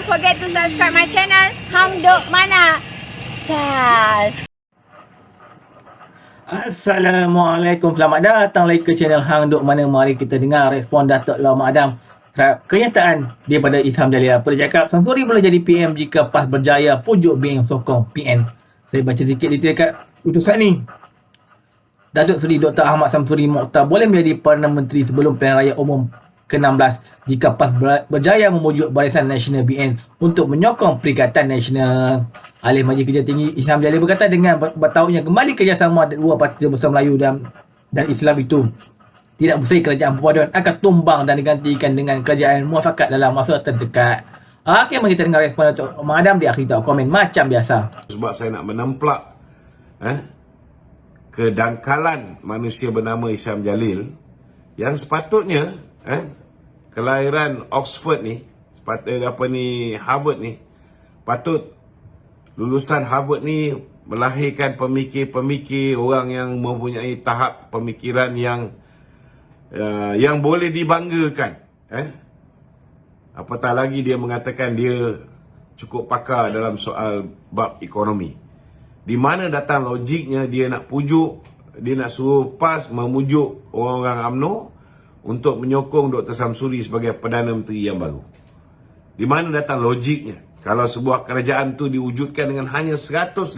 forget to subscribe my channel Hang Duk Mana Sas. Assalamualaikum, selamat datang lagi ke channel Hang Duk Mana. Mari kita dengar respon Datuk Lama Adam terhadap kenyataan daripada Isham Jalil. Apa dia cakap? Samsuri boleh jadi PM jika PAS berjaya pujuk BN sokong PN. Saya baca sikit detail kat utusan ni. Datuk Seri Dr. Ahmad Samsuri Mokhtar boleh menjadi Perdana Menteri sebelum pilihan raya umum ke-16 jika PAS berjaya memujuk Barisan Nasional BN untuk menyokong Perikatan Nasional. Ahli Majlis Kerja Tinggi Isham Jalil berkata dengan bertautnya kembali kerjasama dua parti besar Melayu dan Islam itu tidak bersih, kerajaan perpaduan akan tumbang dan digantikan dengan kerajaan muafakat dalam masa terdekat. Okey, mari kita dengar respon Datuk Madam di akhir komen macam biasa. Sebab saya nak menemplak kedangkalan manusia bernama Isham Jalil yang sepatutnya kelahiran Oxford ni, Harvard ni, patut lulusan Harvard ni melahirkan pemikir-pemikir, orang yang mempunyai tahap pemikiran yang boleh dibanggakan. Apatah lagi dia mengatakan dia cukup pakar dalam soal bab ekonomi. Di mana datang logiknya dia nak pujuk, dia nak suruh PAS memujuk orang-orang UMNO untuk menyokong Dr. Samsuri sebagai Perdana Menteri yang baru. Di mana datang logiknya? Kalau sebuah kerajaan tu diwujudkan dengan hanya 115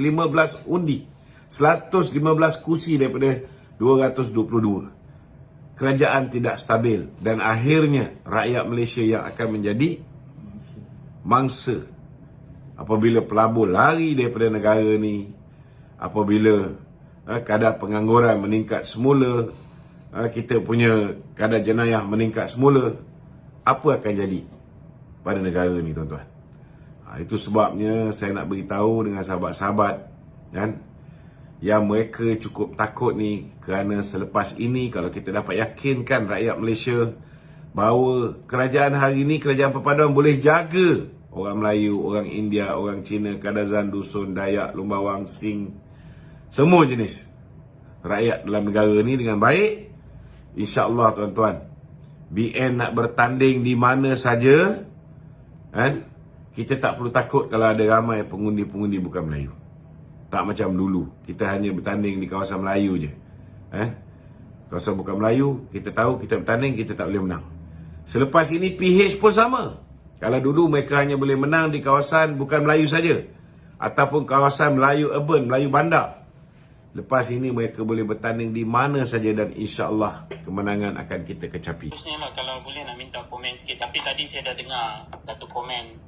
undi, 115 kursi daripada 222. Kerajaan tidak stabil dan akhirnya rakyat Malaysia yang akan menjadi mangsa. Apabila pelabur lari daripada negara ni, apabila kadar pengangguran meningkat semula, kita punya kadar jenayah meningkat semula, apa akan jadi pada negara ni, tuan-tuan? Itu sebabnya saya nak beritahu dengan sahabat-sahabat yang mereka cukup takut ni, kerana selepas ini kalau kita dapat yakinkan rakyat Malaysia bahawa kerajaan hari ini, kerajaan perpaduan boleh jaga orang Melayu, orang India, orang Cina, Kadazan, Dusun, Dayak, Lumbawang, Sing, semua jenis rakyat dalam negara ni dengan baik, insya-Allah tuan-tuan, BN nak bertanding di mana saja, kita tak perlu takut kalau ada ramai pengundi-pengundi bukan Melayu. Tak macam dulu, kita hanya bertanding di kawasan Melayu je. Kawasan bukan Melayu, kita tahu kita bertanding, kita tak boleh menang. Selepas ini PH pun sama. Kalau dulu mereka hanya boleh menang di kawasan bukan Melayu saja, ataupun kawasan Melayu urban, Melayu bandar, lepas ini mereka boleh bertanding di mana saja dan insya-Allah kemenangan akan kita kecapi. Terusnya lah, kalau boleh nak minta komen sikit. Tapi tadi saya dah dengar satu komen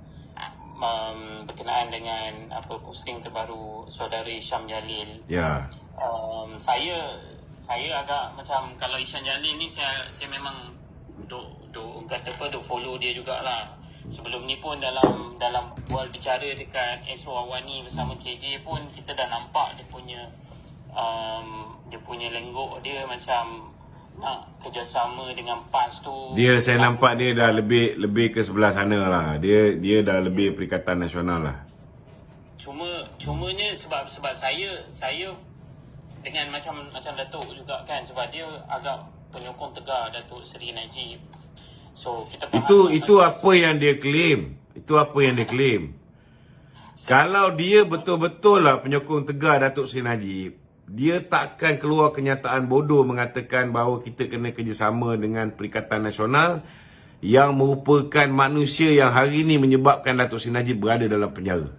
berkenaan dengan posting terbaru saudara Isham Jalil. Ya. Saya agak macam, kalau Isham Jalil ni saya memang duk follow dia jugalah. Sebelum ni pun dalam bual bicara dekat SO Awani bersama KJ pun kita dah nampak dia punya lenggok dia macam nak kerjasama dengan PAS tu. Saya nampak dia dah lebih ke sebelah sana lah. Dia dah lebih Perikatan Nasional lah. Cumanya sebab saya dengan macam Datuk juga kan, sebab dia agak penyokong tegar Datuk Seri Najib. So kita itu apa yang dia claim. Kalau dia betul-betul lah penyokong tegar Datuk Seri Najib, dia takkan keluar kenyataan bodoh mengatakan bahawa kita kena kerjasama dengan Perikatan Nasional yang merupakan manusia yang hari ini menyebabkan Datuk Seri Najib berada dalam penjara.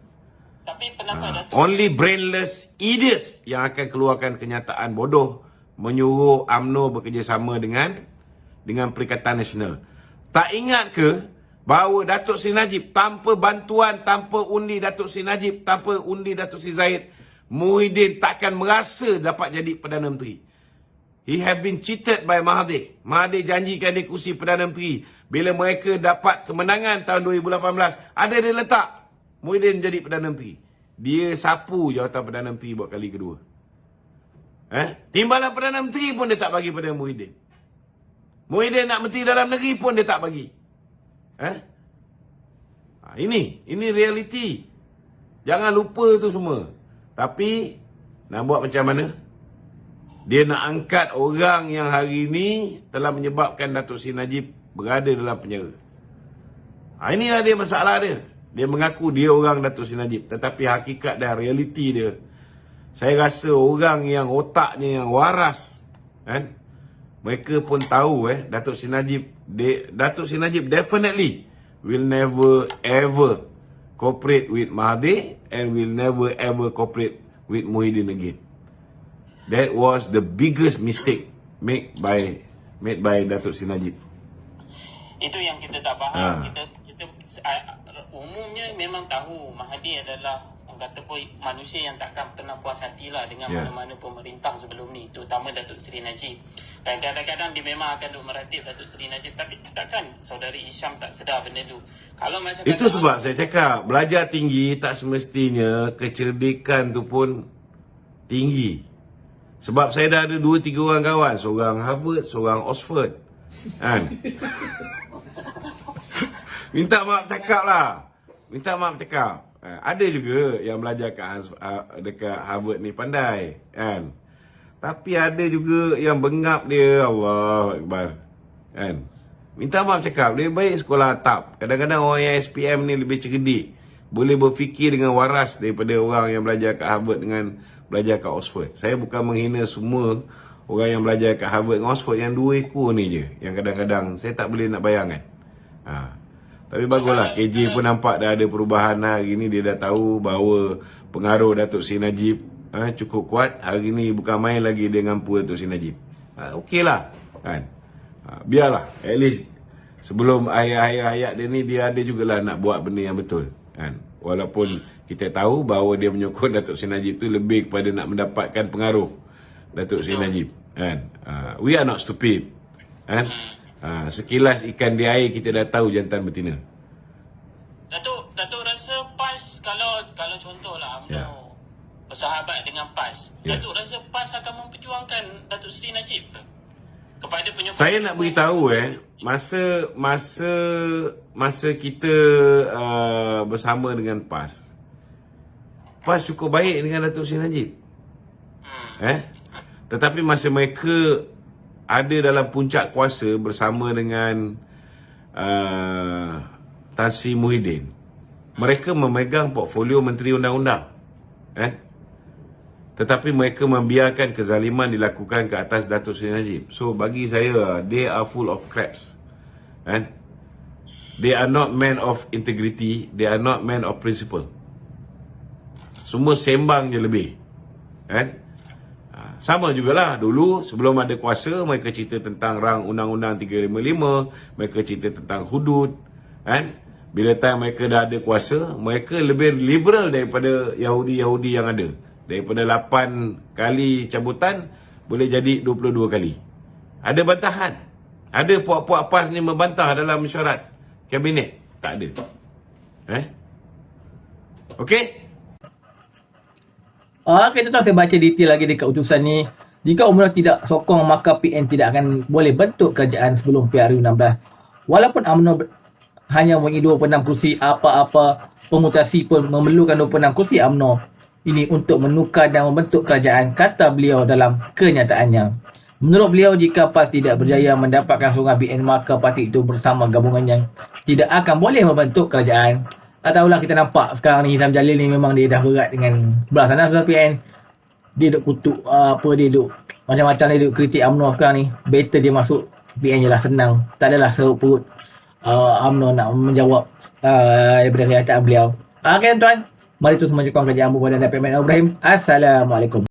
Tapi pendapat Datuk, only brainless idiots yang akan keluarkan kenyataan bodoh menyuruh UMNO bekerjasama dengan Perikatan Nasional. Tak ingat ke bahawa Datuk Seri Najib tanpa bantuan, tanpa undi Datuk Seri Najib, tanpa undi Datuk Seri Zahid, Muhyiddin takkan merasa dapat jadi Perdana Menteri. He have been cheated by Mahathir. Mahathir janjikan dia kursi Perdana Menteri. Bila mereka dapat kemenangan tahun 2018, ada dia letak Muhyiddin jadi Perdana Menteri. Dia sapu jawatan Perdana Menteri buat kali kedua. Timbalan Perdana Menteri pun dia tak bagi pada Muhyiddin. Muhyiddin nak Menteri Dalam Negeri pun dia tak bagi. Ini realiti. Jangan lupa tu semua. Tapi nak buat macam mana? Dia nak angkat orang yang hari ini telah menyebabkan Datuk Seri Najib berada dalam penjara. Inilah dia masalah dia. Dia mengaku dia orang Datuk Seri Najib, tetapi hakikat dan realiti dia, saya rasa orang yang otaknya yang waras, kan, mereka pun tahu Datuk Seri Najib definitely will never ever cooperate with Mahathir and will never ever cooperate with Muhyiddin again. That was the biggest mistake made by Datuk Seri Najib. Itu yang kita tak faham. Kita umumnya memang tahu Mahathir adalah orang kata pun manusia yang takkan pernah puas hati lah dengan mana-mana pemerintah sebelum ni, terutama Datuk Seri Najib. Dan kadang-kadang dia memang akan duk meratip Datuk Seri Najib, tapi takkan saudari Hisham tak sedar benda tu. Kalau macam itu sebab saya cakap belajar tinggi tak semestinya kecerdikan tu pun tinggi. Sebab saya dah ada 2-3 orang kawan, seorang Harvard, seorang Oxford, kan. Minta maaf cakap lah. Minta maaf cakap. Ada juga yang belajar dekat Harvard ni pandai, kan. Tapi ada juga yang bengap dia, Allahu Akbar, kan. Minta maaf cakap, lebih baik sekolah atap. Kadang-kadang orang yang SPM ni lebih cerdik, boleh berfikir dengan waras daripada orang yang belajar kat Harvard dengan belajar kat Oxford. Saya bukan menghina semua orang yang belajar kat Harvard dengan Oxford, yang 2 ekor ni je yang kadang-kadang saya tak boleh nak bayangkan. Tapi baguslah, KJ pun nampak dah ada perubahan hari ni. Dia dah tahu bahawa pengaruh Datuk Seri Najib cukup kuat. Hari ni bukan main lagi dia ngampu Datuk Seri Najib. Okey lah, kan. Biarlah, at least sebelum ayat-ayat dia ni, dia ada jugalah nak buat benda yang betul, kan. Walaupun kita tahu bahawa dia menyokong Datuk Seri Najib tu lebih kepada nak mendapatkan pengaruh Datuk Seri Najib, kan. We are not stupid, kan. Sekilas ikan di air kita dah tahu jantan betina. Datuk rasa PAS, kalau contohlah UMNO bersahabat dengan PAS, Datuk rasa PAS akan memperjuangkan Datuk Seri Najib ke? Kepada penyokong. Saya nak beritahu masa kita bersama dengan PAS cukup baik dengan Datuk Seri Najib. Tetapi masa mereka ada dalam puncak kuasa bersama dengan Tan Sri Muhyiddin, mereka memegang portfolio Menteri Undang-Undang, tetapi mereka membiarkan kezaliman dilakukan ke atas Datuk Seri Najib. So bagi saya, they are full of crabs, they are not men of integrity, they are not men of principle. Semua sembang je lebih, Sama jugalah dulu sebelum ada kuasa, mereka cerita tentang rang Undang-Undang 355, mereka cerita tentang hudud, kan. Bila time mereka dah ada kuasa, mereka lebih liberal daripada Yahudi-Yahudi yang ada. Daripada 8 kali cabutan boleh jadi 22 kali. Ada bantahan. Ada puak-puak PAS ni membantah dalam mesyuarat kabinet? Tak ada. Okey? Okay, tuan-tuan, saya baca detail lagi dekat utusan ni. Jika UMNO tidak sokong, maka PN tidak akan boleh bentuk kerajaan sebelum PRU16. Walaupun UMNO hanya mempunyai 26 kursi, apa-apa pemutasi pun memerlukan 26 kursi UMNO ini untuk menukar dan membentuk kerajaan, kata beliau dalam kenyataannya. Menurut beliau, jika PAS tidak berjaya mendapatkan sokongan PN, maka parti itu bersama gabungan yang tidak akan boleh membentuk kerajaan. Tak tahulah, kita nampak sekarang ni Hisham Jalil ni memang dia dah berat dengan sebelah sana sebelah PN. Dia duk kutuk dia duk macam-macam, dia duk kritik UMNO sekarang ni. Better dia masuk PN je lah, senang. Tak adalah serut perut UMNO nak menjawab daripada kenyataan beliau. Okay tuan, mari terus menyokong kerajaan Abu Bakar dan Datuk Ibrahim. Assalamualaikum.